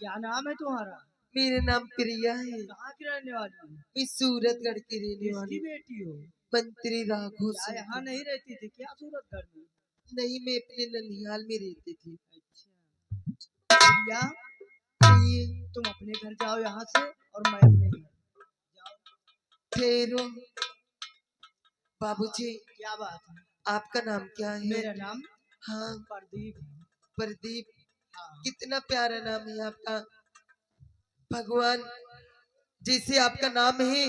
क्या नाम है तुम्हारा? मेरा नाम प्रिया है। कहाँ की रहने वाली हो? मैं सूरतगढ़ की रहने वाली। किसकी बेटी हो? मंत्री राघव क्या सिंह यहाँ की। नहीं रहती थी क्या सूरतगढ़ में? नहीं, मैं अपने ननिहाल में रहती थी। अच्छा प्रिया, ये तुम अपने घर जाओ यहाँ से और मैं अपने घर जाओ। ठहरो बाबूजी, क्या बात है? आपका नाम क्या है? मेरा नाम हाँ, प्रदीप है। प्रदीप। हाँ। कितना प्यारा नाम है आपका। भगवान जैसे आपका नाम है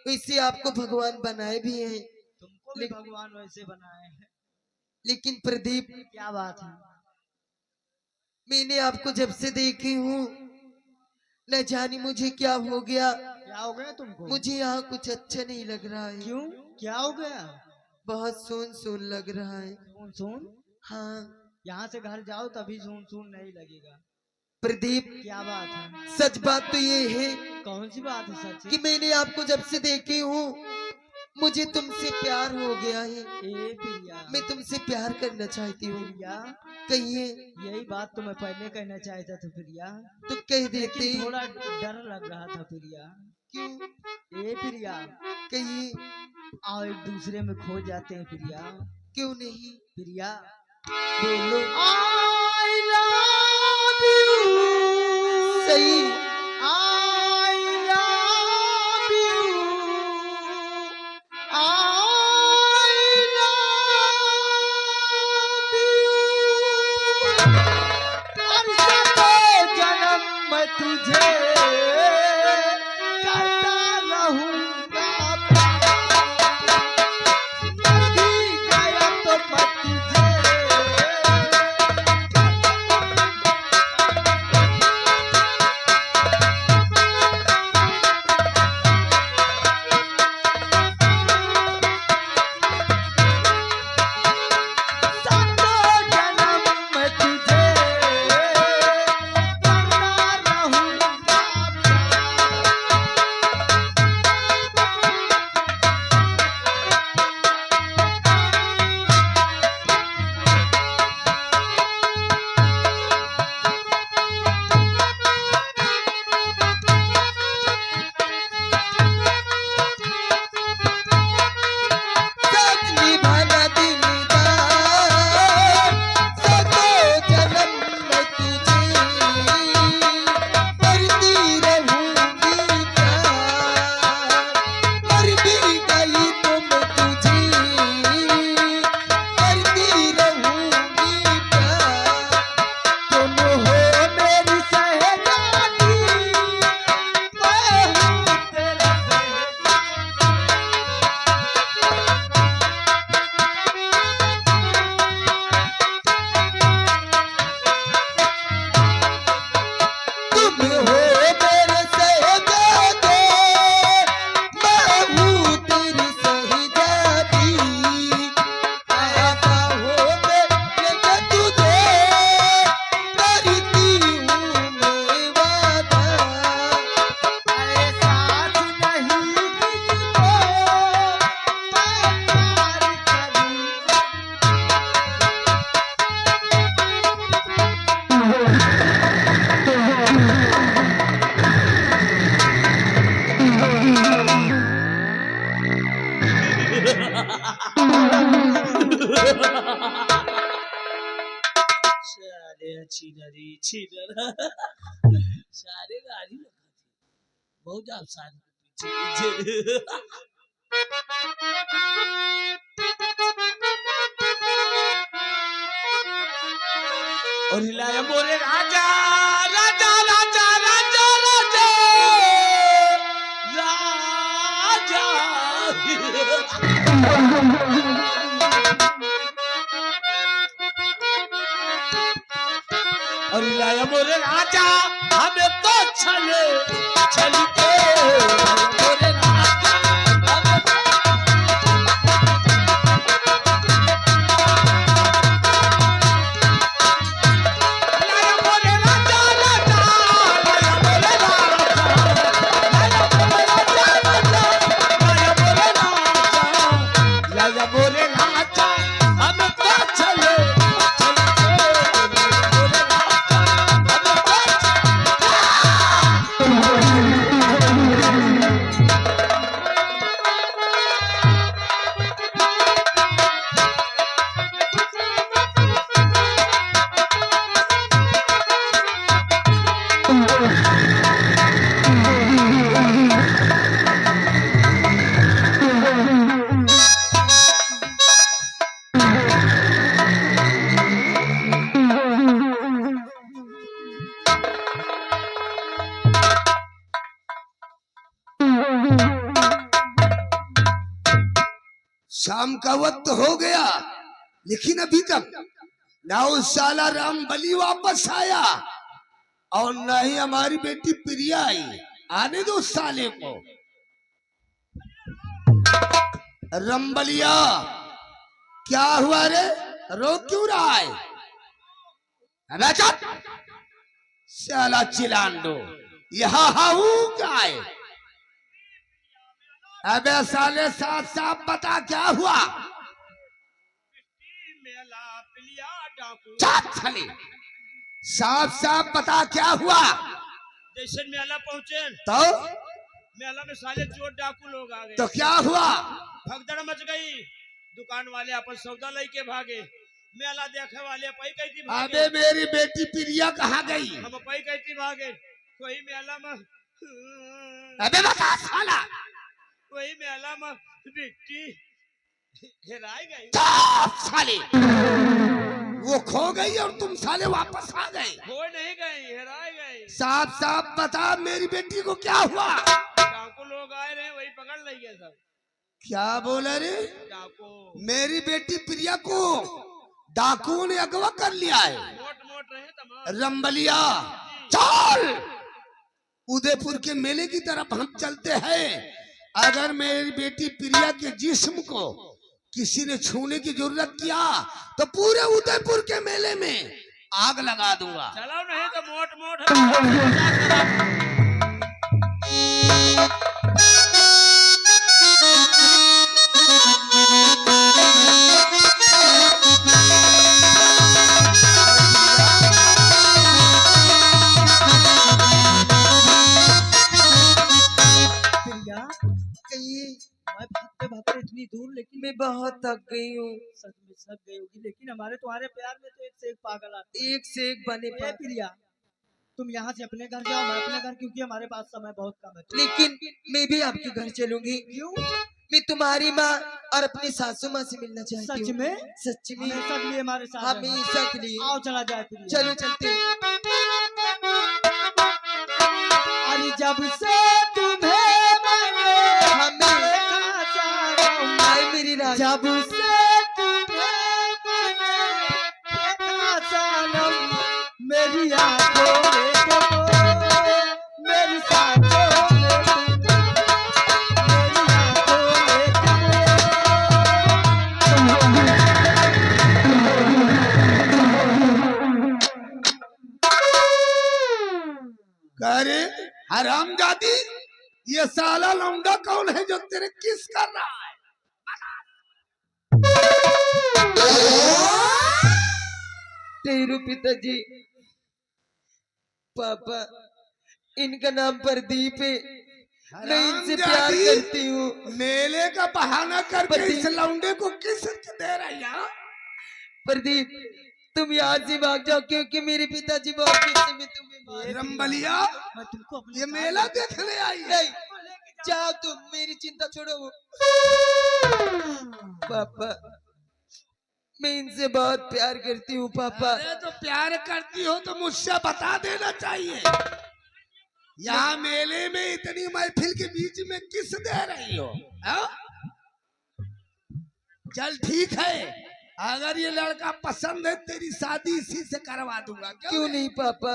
वैसे आपको भगवान बनाए भी हैं। तुमको भी भगवान वैसे बनाए हैं। लेकिन प्रदीप, क्या बात है? मैंने आपको जब से देखी हूँ न जाने मुझे क्या हो गया। क्या हो गया तुमको? मुझे यहाँ कुछ अच्छा नहीं लग रहा है। क्यों? क्या हो गया? बहुत सुन सुन लग रहा है। सुन सुन? हाँ यहाँ से घर जाओ तभी सुन सुन नहीं लगेगा। प्रदीप, क्या बात है? सच बात तो ये है कौन सी बात है सच? कि मैंने आपको जब से देखी हूँ मुझे तुमसे प्यार हो गया है। ए प्रिया, मैं तुमसे प्यार करना चाहती हूँ। प्रिया, कहिए। यही बात तो मैं पहले कहना चाहता था प्रिया, तो कह देते। लेकिन थोड़ा डर लग रहा था प्रिया। क्यों? ए प्रिया, कहिए। आओ एक दूसरे में खो जाते हैं प्रिया। क्यों नहीं? प्रिया बोलो। I love you, सही। I love you, I love you। और सातों जन्म मैं तुझे करता रहूंगा प्यार। नहीं गया तो मैं तुझे छीनरी छीनर सारे गाड़ी बहुत आप सारे और हिलाया बोले राजा राजा राजा राजा राजा और हिलाया बोले राजा हमें तो चले चल के बोले राजा काम का वक्त हो गया, लेकिन अभी तक ना उस साला राम बलि वापस आया और ना ही हमारी बेटी प्रिया आई। आने दो उस साले को। रंबलिया, क्या हुआ रे? रो क्यों रहा है? अबे चुप! साला चिलांडो, यहाँ हाऊ क्या है? अबे साले साफ साफ बता क्या हुआ? साले साफ साफ बता क्या हुआ? जैसे मेला पहुंचे तो मेला में साले चोर डाकू लोग आ गए। तो क्या हुआ? भगदड़ मच गई। दुकान वाले अपन सौदा लेके भागे। मेला देखे वाले पई कही थी भागे। अबे मेरी बेटी प्रिया कहाँ गई? हम पई कही थी भागे। वही मेला में अबे बता साला। वही मेला में बिट्टी हेराई गई। साले वो खो गई और तुम साले वापस आ गए। खो नहीं गई, हेराई गई। साफ साफ बता मेरी बेटी को क्या हुआ? डाकू लोग आए रहे, वही पकड़ लिए सब। क्या बोला रे? डाकू मेरी बेटी प्रिया को डाकुओं ने अगवा कर लिया है। मोट मोट रहे तमाम। रंबलिया चल, उदयपुर के मेले की तरफ हम चलते हैं। अगर मेरी बेटी प्रिया के जिस्म को किसी ने छूने की जरूरत किया तो पूरे उदयपुर के मेले में आग लगा दूंगा। चलो नहीं तो मोट मोट प्रिया, कहिए। मैं भागते भागते इतनी दूर, लेकिन मैं बहुत थक गई हूँ। सच में थक गई होगी, लेकिन हमारे तुम्हारे प्यार में तो एक से एक पागल आते हैं। एक से एक बने ए पागल। प्रिया, तुम यहाँ से अपने घर जाओ, मैं अपने घर, क्योंकि हमारे पास समय बहुत कम है। लेकिन मैं भी आपके घर चलूंगी। क्यों? मैं तुम्हारी माँ और अपनी सासू माँ से मिलना चाहती सच हूँ। में? सच में हमेशा के लिए हमारे साथ रहना। हमेशा के लिए। आओ चला जाए प्रिया। चलो चलते हैं। अरे जब से तुम्हें मैंने हमें देखा सानम, आए मेरी राजा। जब से तुम्हें मैंने देखा सानम, मेरी आंखों में तुम, मेरी सांसों में तुम, मेरी आंखों में अरे हरामजादी, ये साला लौंडा कौन है जो तेरे किस कर रहा है? तेरू पिताजी, पापा, इनका नाम प्रदीप है। मैं इनसे प्यार हरामजादी, करती हूँ। मेले का बहाना करके प्रदीप। इस लौंडे को किस दे रही है? प्रदीप, तुम यहाँ से भाग जाओ, क्योंकि मेरे पिताजी बहुत गुस्से में तुम्हें मार। रंबलिया, मैं तुमको अपने ये तो साथ मेला देखने आई है। नहीं, जाओ तुम, मेरी चिंता छोड़ो। पापा, मैं इनसे बहुत प्यार करती हूँ पापा। अरे तो प्यार करती हो तो मुझसे बता देना चाहिए। यहाँ मेले में इतनी महफिल के बीच में किस दे रही हो? हाँ? चल ठीक है, अगर ये लड़का पसंद है तेरी शादी इसी से करवा दूंगा। क्यों नहीं पापा?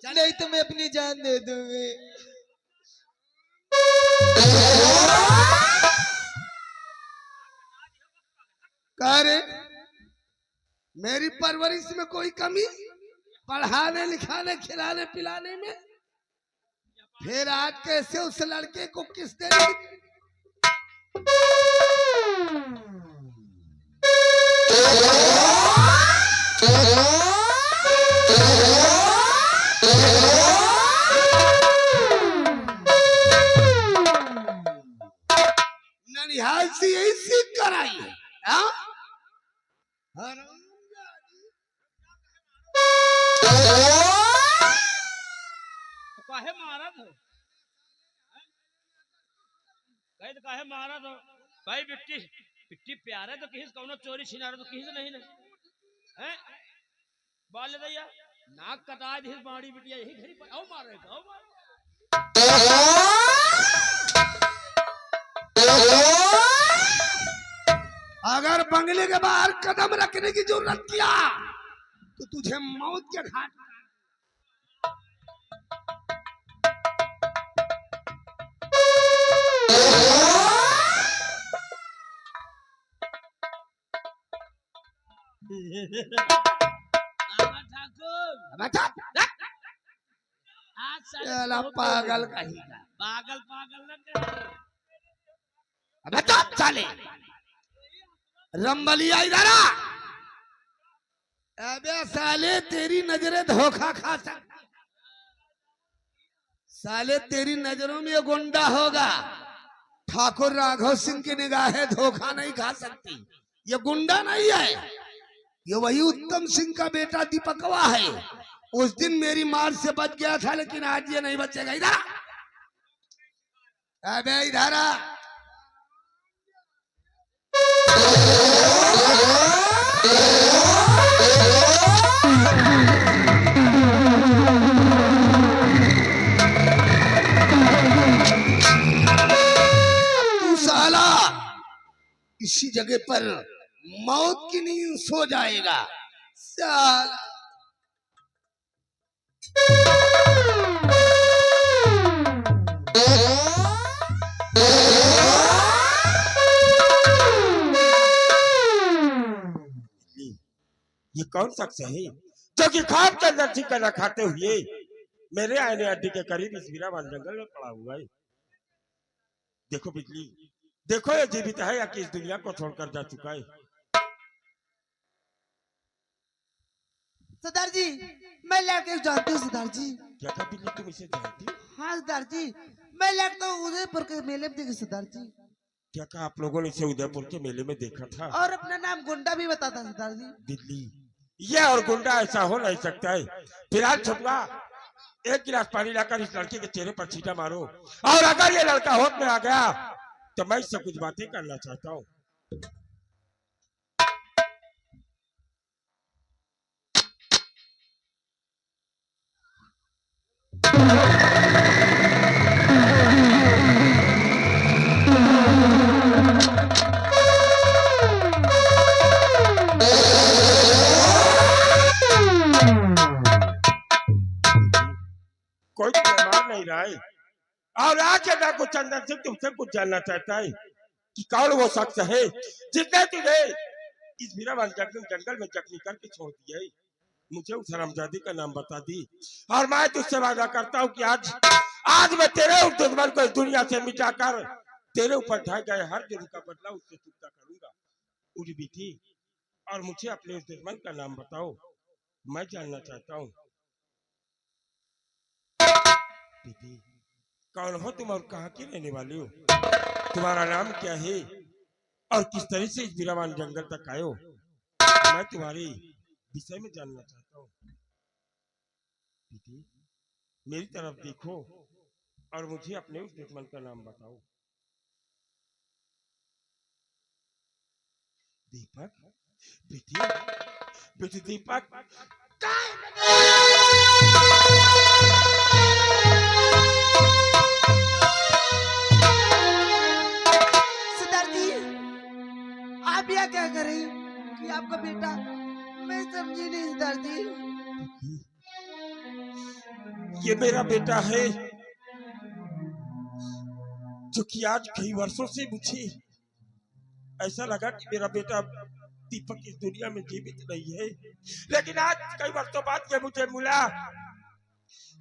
नहीं तो मैं अपनी जान दे दूंगी। कह रे, मेरी परवरिश में कोई कमी? पढ़ाने लिखाने खिलाने पिलाने में? फिर आज कैसे उस लड़के को किस देने की? ननिहाल से यही सीख कर आई है। हाँ? काहे मारा था? कहे तो काहे मारा था? भाई बिट्टी बिट्टी प्यार है तो किसी कौनो चोरी छिना रहा तो किसी नहीं ना हैं? बाल ले दैया नाक कटा दी बाड़ी बिटिया यही घरी पर आओ मारे आओ मारे। अगर बंगले के बाहर कदम रखने की जरूरत किया तो तुझे मौत के घाट बाबा ठाकुर बता। आज साले चला बहुत पागल कहीं का पागल पागल न कर। बता साले रंबलिया इधर आ। अबे साले तेरी नजरें धोखा खा सकती, साले तेरी नजरों में ये गुंडा होगा। ठाकुर राघव सिंह की निगाहें धोखा नहीं खा सकती। ये गुंडा नहीं है, ये वही उत्तम सिंह का बेटा दीपकवा है। उस दिन मेरी मार से बच गया था, लेकिन आज ये नहीं बचेगा। इधर आ। अबे इधर आ। तू साला इसी जगह पर मौत की नींद सो जाएगा साला। ये कौन शख्स है जो कि खाब के अंदर ठिकाना खाते हुए मेरे आने अड्डी के करीब इस वीरावान जंगल में पड़ा हुआ है? देखो बिजली, देखो ये जीवित है या कि इस दुनिया को छोड़कर जा चुका है? सरदार जी, मैं लड़के जानती हूँ सरदार जी। क्या था बिजली, तुम इसे जानती हो? हाँ सरदार जी, मैं लड़ता हूँ उदयपुर के मेले में देखी सरदार जी। क्या कहा आप लोगों ने इसे उदयपुर के मेले में देखा था? और अपना नाम गुंडा भी बताता सरदार जी। बिजली, ये और गुंडा ऐसा हो नहीं सकता है। फिलहाल छुपा एक गिलास पानी लाकर इस लड़के के चेहरे पर छींटा मारो, और अगर ये लड़का होश में आ गया तो मैं इससे कुछ बातें करना चाहता हूँ। कोई मार नहीं रहा है, और आके ना कुछ अंदर से तुमसे कुछ जानना चाहता है कि कौन वो शख्स है जिसने तुझे इस वीरावान जंगल में जख्मी करके छोड़ दिया है। मुझे उस हरामजादी का नाम बता दी, और मैं तुझसे वादा करता हूँ कि आज मैं तेरे उस दुश्मन को इस दुनिया से मिटाकर तेरे ऊपर ढाए गए हर जुर्म का बदला उससे चुकता करूंगा। उठ बेटी, और मुझे अपने उस दुश्मन का नाम बताओ, मैं जानना चाहता हूँ। बेटी, कौन हो तुम और कहाँ की रहने वाली हो? तुम्हारा नाम क्या है और किस तरह से इस वीरावान जंगल तक आए हो? मैं तुम्हारे विषय में जानना चाहता हूँ। बेटी, मेरी तरफ देखो और मुझे अपने उस दुश्मन का नाम बताओ। दीपक, बेटी, बेटी दीपक, सरदार जी, आप यहाँ क्या कर रही कि आपका बेटा, मैं समझी नहीं सरदार जी। ये मेरा बेटा है जो कि आज कई वर्षों से मुझे ऐसा लगा कि मेरा बेटा दीपक इस दुनिया में जीवित नहीं है, लेकिन आज कई वर्षों बाद ये मुझे मिला।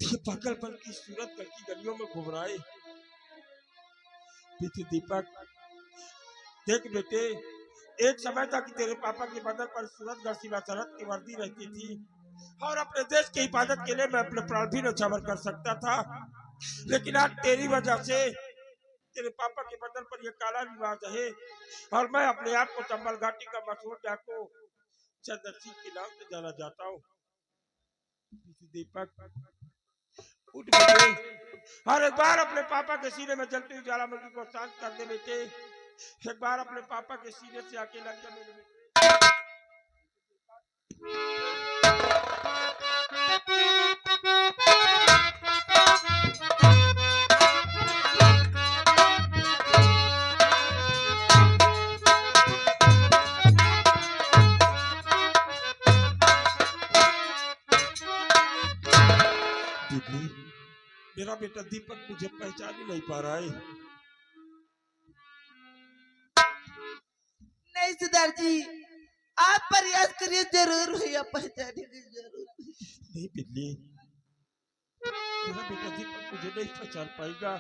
ये पागलपन की सूरत घर की गलियों में घूम रहा है। बेटे दीपक, देख बेटे, एक समय था कि तेरे पापा के बदन पर सूरतगढ़ सीमा सरहद की वर्दी रहती थी, और अपने देश की हिफाजत के लिए मैं अपने प्राण भी न्यौछावर कर सकता था, लेकिन आज तेरी वजह से तेरे पापा के बदन पर यह काला रिवाज है, और मैं अपने आप को चंबल घाटी का मशहूर डाकू चंदन सिंह के नाम से जाना जाता हूँ। दीपक, उठ बेटे, और एक बार अपने पापा के सीने में जलती हुई ज्वालामुखी को शांत कर दे बेटे। एक बार अपने पापा के सीने से आके लग जा मेरे बेटे। बिजली, मेरा बेटा दीपक मुझे पहचान ही नहीं पा रहा है। नहीं सरदार जी, आप प्रयास करिए, जरूर भैया पहचानेंगे जरूर। नहीं बिजली, मेरा बेटा दीपक मुझे नहीं पहचान पाएगा,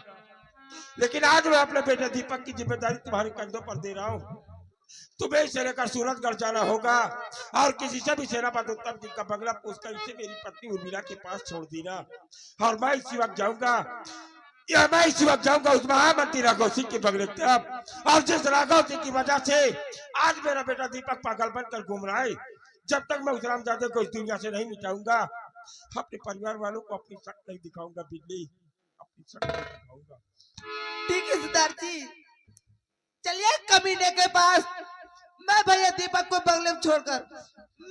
लेकिन आज मैं अपने बेटे दीपक की जिम्मेदारी तुम्हारे कंधों पर दे रहा हूँ। तुम्हें इसे लेकर सूरतगढ़ जाना होगा और किसी से भी सेनापति उत्तम जी का बंगला पूछकर इसे मेरी पत्नी उर्मिला के पास छोड़ देना। और मैं इसी वक्त जाऊंगा, उस महामंत्री राघव सिंह के बंगले तरफ। और जिस राघव सिंह की वजह से आज मेरा बेटा दीपक पागल बनकर घूम रहा है, जब तक मैं उस रामजादे को इस दुनिया से नहीं मिटाऊंगा, अपने परिवार वालों को अपनी शक्ल नहीं दिखाऊंगा बिजली, अपनी शक्ल नहीं दिखाऊंगा। ठीक है सरदार जी, चलिए कमीने के पास। मैं भैया दीपक को बंगले में छोड़कर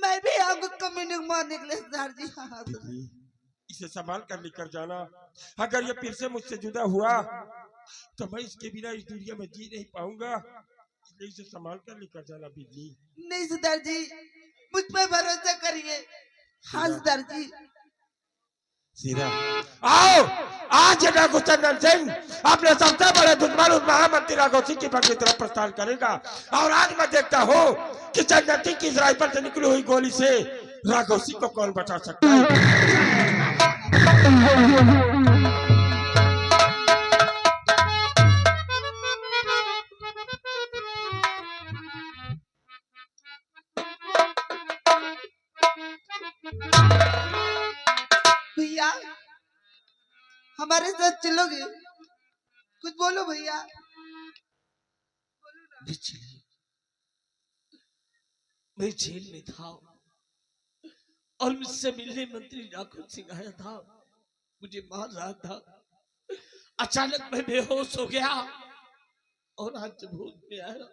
मैं भी आऊंगा कमीने को मारने के लिए सरदार जी। हाँ बिजली, इसे संभाल कर लेकर जाना। अगर ये फिर से मुझसे जुदा हुआ तो मैं इसके बिना इस दुनिया में जी नहीं पाऊंगा, इसलिए इसे संभाल कर लेकर जाना बिजली। नहीं सरदार जी, मुझ पर भरोसा करिए। हाँ सरदार जी। सीधा आओ, आज राघव चंदन सिंह अपने सबसे बड़े दुश्मन उस महामंत्री राघव सिंह की पग की तरफ प्रस्थान करेगा। और आज मैं देखता हूँ कि चंदन सिंह की इस राइफल से निकली हुई गोली से राघव सिंह को कौन बचा सकता है। भैया हमारे साथ चलोगे? कुछ बोलो भैया। मैं जेल में था और मुझसे मिलने मंत्री राघव सिंह आया था, मुझे मार रहा था। अचानक मैं बेहोश हो गया और आज जब होश में आया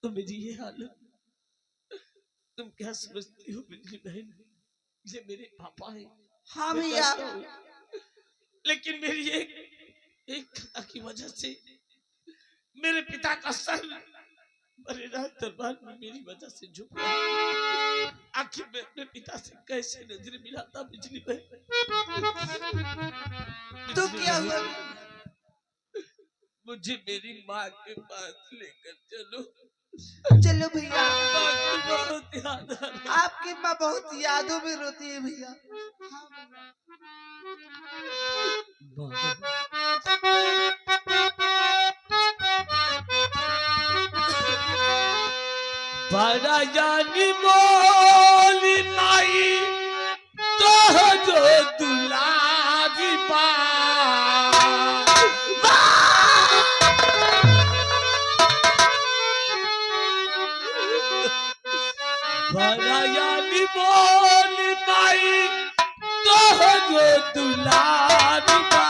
तो मेरी ये हालत। तुम क्या समझती हो बिजली बहन, ये मेरे पापा है। हाँ भैया। लेकिन मेरी एक खता की वजह से मेरे पिता का सर बड़े राज दरबार में मेरी वजह से झुक गया। आखिर मैं अपने पिता से कैसे नजर मिलाता बिजली बहन। तो क्या हुआ? मुझे मेरी माँ के पास लेकर चलो। चलो भैया। माँ की बहुत याद आ रही है। आपकी माँ बहुत यादों में रोती है भैया। बड़ा जानी बोली माई तो जो दुलारी पा बड़ा जानी बोली माई तो जो दुलारी पा